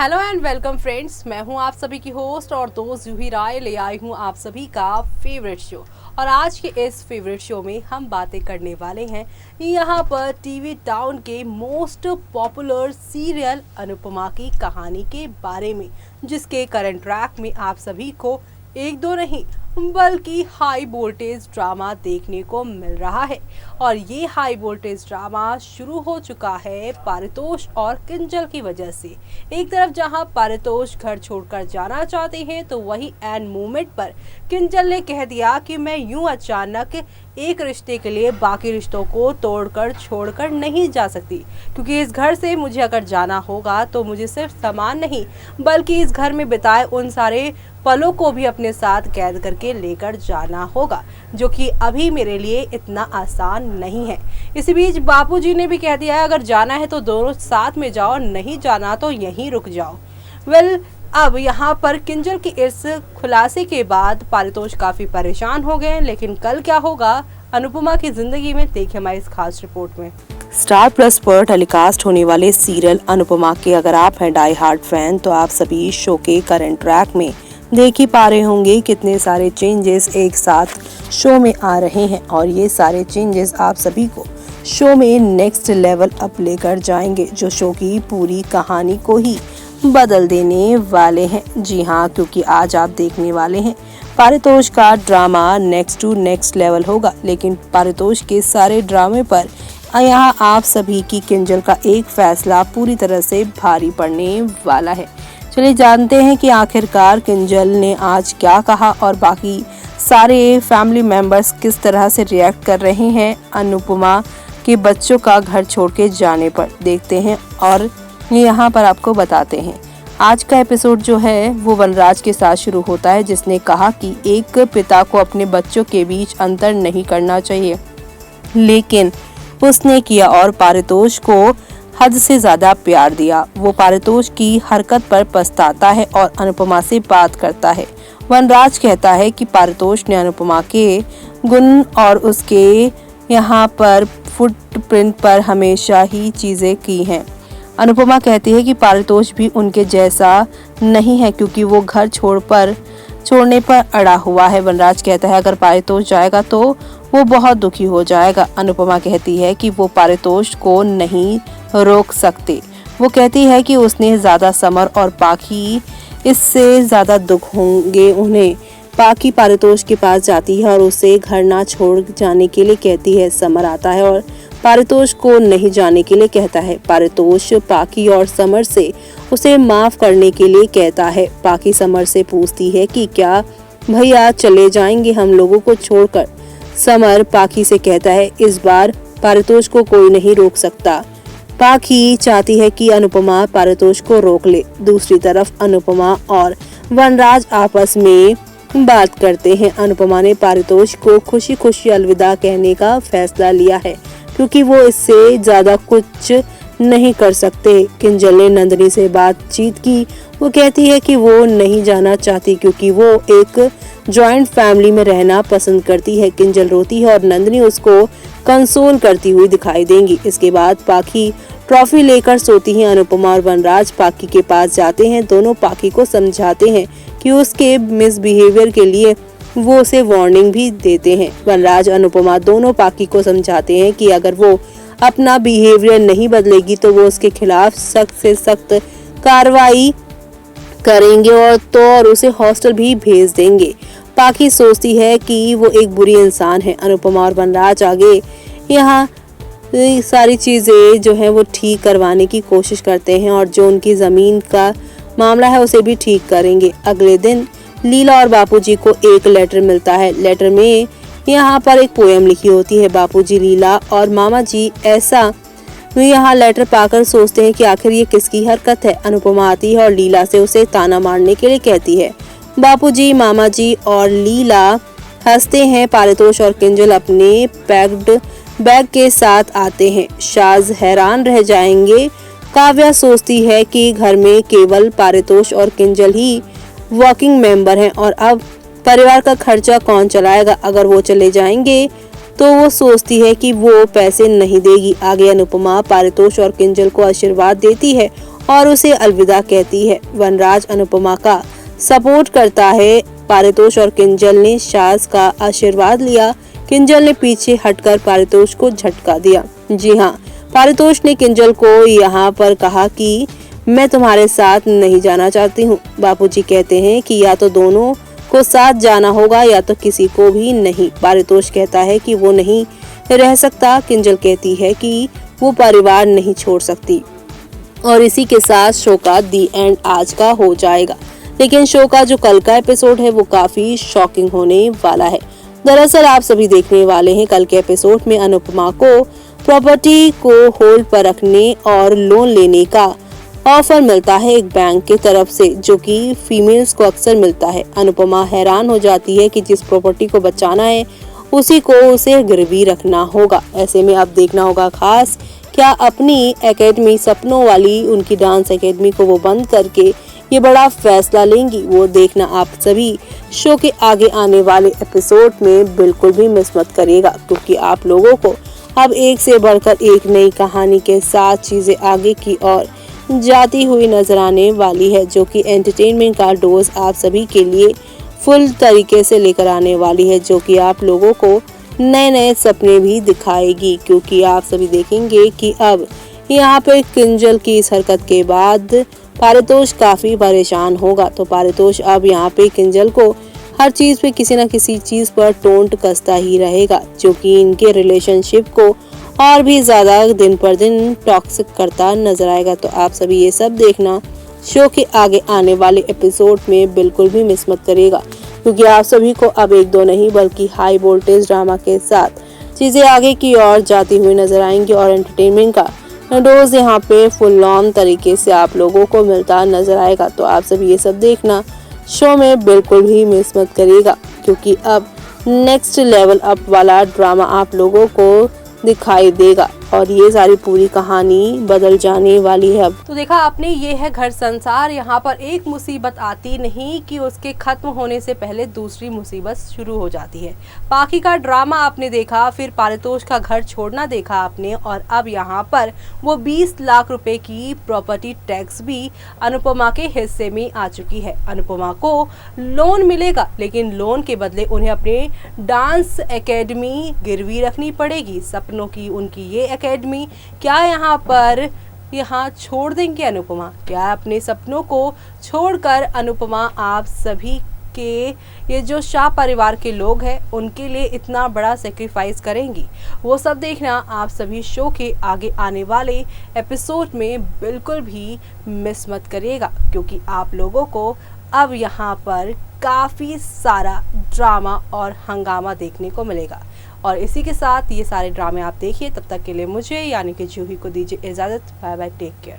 Hello and welcome friends, मैं हूं आप सभी की होस्ट और दोस्त जूही राय। ले आई हूं आप सभी का फेवरेट शो। और आज के इस फेवरेट शो में हम बातें करने वाले हैं यहां पर टीवी टाउन के मोस्ट पॉपुलर सीरियल अनुपमा की कहानी के बारे में, जिसके करंट ट्रैक में आप सभी को एक दो नहीं बल्कि हाई वोल्टेज ड्रामा देखने को मिल रहा है। और ये हाई वोल्टेज ड्रामा शुरू हो चुका है पारितोष और किंजल की वजह से। एक तरफ जहां पारितोष घर छोड़कर जाना चाहते हैं, तो वही एंड मोमेंट पर किंजल ने कह दिया कि मैं यूं अचानक एक रिश्ते के लिए बाकी रिश्तों को तोड़कर छोड़कर नहीं जा सकती, क्योंकि इस घर से मुझे अगर जाना होगा तो मुझे सिर्फ सामान नहीं बल्कि इस घर में बिताए उन सारे पलों को भी अपने साथ कैद करके लेकर जाना होगा, जो कि अभी मेरे लिए इतना आसान नहीं है। इसी बीच बापूजी ने भी कह दिया है अगर जाना है तो दोनों साथ में जाओ, नहीं जाना तो यहीं रुक जाओ। अब यहाँ पर किंजल के इस खुलासे के बाद पारितोष काफी परेशान हो गए। लेकिन कल क्या होगा अनुपमा की जिंदगी में, देखिए हमारी इस खास रिपोर्ट में। स्टार प्लस पर टेलीकास्ट होने वाले सीरियल अनुपमा के अगर आप हैं डाई हार्ड फैन, तो आप सभी शो के करंट ट्रैक में देख ही पा रहे होंगे कितने सारे चेंजेस एक साथ शो में आ रहे हैं। और ये सारे चेंजेस आप सभी को शो में नेक्स्ट लेवल अप लेकर जाएंगे, जो शो की पूरी कहानी को ही बदल देने वाले हैं। जी हाँ, क्योंकि आज आप देखने वाले हैं पारितोष का drama next to next level होगा। लेकिन पारितोष के सारे ड्रामे पर यहाँ आप सभी की किंजल का एक फैसला पूरी तरह से भारी पड़ने वाला है। चलिए जानते हैं कि आखिरकार किंजल ने आज क्या कहा और बाकी सारे फैमिली मेंबर्स किस तरह से रिएक्ट कर रहे हैं अनुपमा के बच्चों का घर छोड़ के जाने पर। देखते हैं और यहाँ पर आपको बताते हैं। आज का एपिसोड जो है वो वनराज के साथ शुरू होता है, जिसने कहा कि एक पिता को अपने बच्चों के बीच अंतर नहीं करना चाहिए, लेकिन उसने किया और पारितोष को हद से ज्यादा प्यार दिया। वो पारितोष की हरकत पर पछताता है और अनुपमा से बात करता है। वनराज कहता है कि पारितोष ने अनुपमा के गुण और उसके यहाँ पर फुटप्रिंट पर हमेशा ही चीजें की हैं। अनुपमा कहती है कि पारितोष भी उनके जैसा नहीं है, क्योंकि वो घर छोड़ने पर अड़ा हुआ है। वनराज कहता है अगर पारितोष जाएगा तो वो बहुत दुखी हो जाएगा। अनुपमा कहती है कि वो पारितोष को नहीं रोक सकते। वो कहती है कि उसने ज्यादा समर और पाखी इससे ज्यादा दुख होंगे उन्हें। पाखी पारितोष के पास जाती है और उसे घर ना छोड़ जाने के लिए कहती है। समर आता है और पारितोष को नहीं जाने के लिए कहता है। पारितोष पाखी और समर से उसे माफ करने के लिए कहता है। पाखी समर से पूछती है कि क्या भैया चले जाएंगे हम लोगों को छोड़कर। समर पाखी से कहता है इस बार पारितोष को कोई नहीं रोक सकता। पाखी चाहती है कि अनुपमा पारितोष को रोक ले। दूसरी तरफ अनुपमा और वनराज आपस में बात करते हैं। अनुपमा ने पारितोष को खुशी खुशी अलविदा कहने का फैसला लिया है, क्योंकि वो इससे ज्यादा कुछ नहीं कर सकते। किंजल ने नंदिनी से बातचीत की। वो कहती है कि वो नहीं जाना चाहती, क्योंकि वो एक जॉइंट फैमिली में रहना पसंद करती है। किंजल रोती है और नंदिनी उसको कंसोल करती हुई दिखाई देंगी। इसके बाद पाखी ट्रॉफी लेकर सोती है। अनुपमा और वनराज पाखी के पास जाते हैं। दोनों पाखी को समझाते हैं कि उसके मिसबिहेवियर के लिए वो उसे वार्निंग भी देते हैं। वनराज अनुपमा दोनों पाखी को समझाते हैं कि अगर वो अपना बिहेवियर नहीं बदलेगी तो वो उसके खिलाफ सख्त से सख्त कार्रवाई करेंगे और उसे हॉस्टल भी भेज देंगे। पाखी सोचती है कि वो एक बुरी इंसान है। अनुपमा और वनराज आगे यहाँ सारी चीजें जो है वो ठीक करवाने की कोशिश करते हैं और जो उनकी जमीन का मामला है उसे भी ठीक करेंगे। अगले दिन लीला और बापूजी को एक लेटर मिलता है। लेटर में यहाँ पर एक पोएम लिखी होती है। बापूजी, लीला और मामा जी ऐसा यहाँ लेटर पाकर सोचते हैं कि आखिर ये किसकी हरकत है। अनुपमा आती है और लीला से उसे ताना मारने के लिए कहती है। बापूजी, मामा जी और लीला हंसते हैं। पारितोष और किंजल अपने पैक्ड बैग के साथ आते हैं। शाज हैरान रह जाएंगे। काव्या सोचती है कि घर में केवल पारितोष और किंजल ही वर्किंग मेंबर हैं और अब परिवार का खर्चा कौन चलाएगा। अगर वो चले जाएंगे तो वो सोचती है कि वो पैसे नहीं देगी। आगे अनुपमा पारितोष और किंजल को आशीर्वाद देती है और उसे अलविदा कहती है। वनराज अनुपमा का सपोर्ट करता है। पारितोष और किंजल ने सास का आशीर्वाद लिया। किंजल ने पीछे हटकर पारितोष को झटका दिया। जी हाँ, पारितोष ने किंजल को यहाँ पर कहा कि मैं तुम्हारे साथ नहीं जाना चाहती हूँ। बापूजी कहते हैं कि या तो दोनों को साथ जाना होगा या तो किसी को भी नहीं। पारितोष कहता है कि वो नहीं रह सकता। किंजल कहती है कि वो परिवार नहीं छोड़ सकती। और इसी के साथ शो का दी एंड आज का हो जाएगा। लेकिन शो का जो कल का एपिसोड है वो काफी शॉकिंग होने वाला है। दरअसल आप सभी देखने वाले हैं कल के एपिसोड में अनुपमा को प्रॉपर्टी को होल्ड पर रखने और लोन लेने का ऑफर मिलता है एक बैंक के तरफ से, जो कि फीमेल्स को अक्सर मिलता है। अनुपमा हैरान हो जाती है कि जिस प्रॉपर्टी को बचाना है उसी को उसे गिरवी रखना होगा। ऐसे में अब देखना होगा खास क्या अपनी एकेडमी सपनों वाली उनकी डांस एकेडमी को वो बंद करके ये बड़ा फैसला लेंगी। वो देखना आप सभी शो के आगे आने वाले एपिसोड में बिल्कुल भी मिस मत करिएगा, क्योंकि आप लोगों को अब एक से बढ़कर एक नई कहानी के साथ चीजें आगे की ओर जाती हुई नजर आने वाली है, जो कि एंटरटेनमेंट का डोज आप सभी के लिए फुल तरीके से लेकर आने वाली है, जो कि आप लोगों को नए नए सपने भी दिखाएगी। क्योंकि आप सभी देखेंगे कि अब यहाँ पे किंजल की इस हरकत के बाद पारितोष काफी परेशान होगा। तो पारितोष अब यहाँ पे किंजल को हर चीज पे किसी न किसी चीज पर टोंट कसता ही रहेगा, जो कि इनके रिलेशनशिप को और भी ज्यादा दिन पर दिन टॉक्सिक करता नजर आएगा। तो आप सभी ये सब देखना शो के आगे आने वाले एपिसोड में बिल्कुल भी मिस मत करिएगा, क्योंकि आप सभी को अब एक दो नहीं बल्कि हाई वोल्टेज ड्रामा के साथ चीजें आगे की ओर जाती हुई नजर आएंगी और एंटरटेनमेंट का डोज यहाँ पे फुल ऑन तरीके से आप लोगों को मिलता नजर आएगा। तो आप सभी ये सब देखना शो में बिल्कुल भी मिस मत करिएगा, क्योंकि अब नेक्स्ट लेवल अप वाला ड्रामा आप लोगों को दिखाई देगा और ये सारी पूरी कहानी बदल जाने वाली है। अब तो देखा आपने, ये है घर संसार। यहाँ पर एक मुसीबत आती नहीं कि उसके खत्म होने से पहले दूसरी मुसीबत शुरू हो जाती है। बाकी का ड्रामा आपने देखा, फिर पारितोष का घर छोड़ना देखा आपने, और अब यहाँ पर वो 20 लाख रुपए की प्रॉपर्टी टैक्स भी अनुपमा के हिस्से में आ चुकी है। अनुपमा को लोन मिलेगा, लेकिन लोन के बदले उन्हें अपने डांस एकेडमी गिरवी रखनी पड़ेगी। सपनों की उनकी ये एकेडमी क्या यहाँ छोड़ देंगे अनुपमा? क्या अपने सपनों को छोड़कर अनुपमा आप सभी के ये जो शाह परिवार के लोग हैं उनके लिए इतना बड़ा सेक्रीफाइस करेंगी? वो सब देखना आप सभी शो के आगे आने वाले एपिसोड में बिल्कुल भी मिस मत करिएगा, क्योंकि आप लोगों को अब यहाँ पर काफ़ी सारा ड्रामा और हंगामा देखने को मिलेगा। और इसी के साथ ये सारे ड्रामे आप देखिए। तब तक के लिए मुझे यानी कि जूही को दीजिए इजाज़त। Bye bye, take care.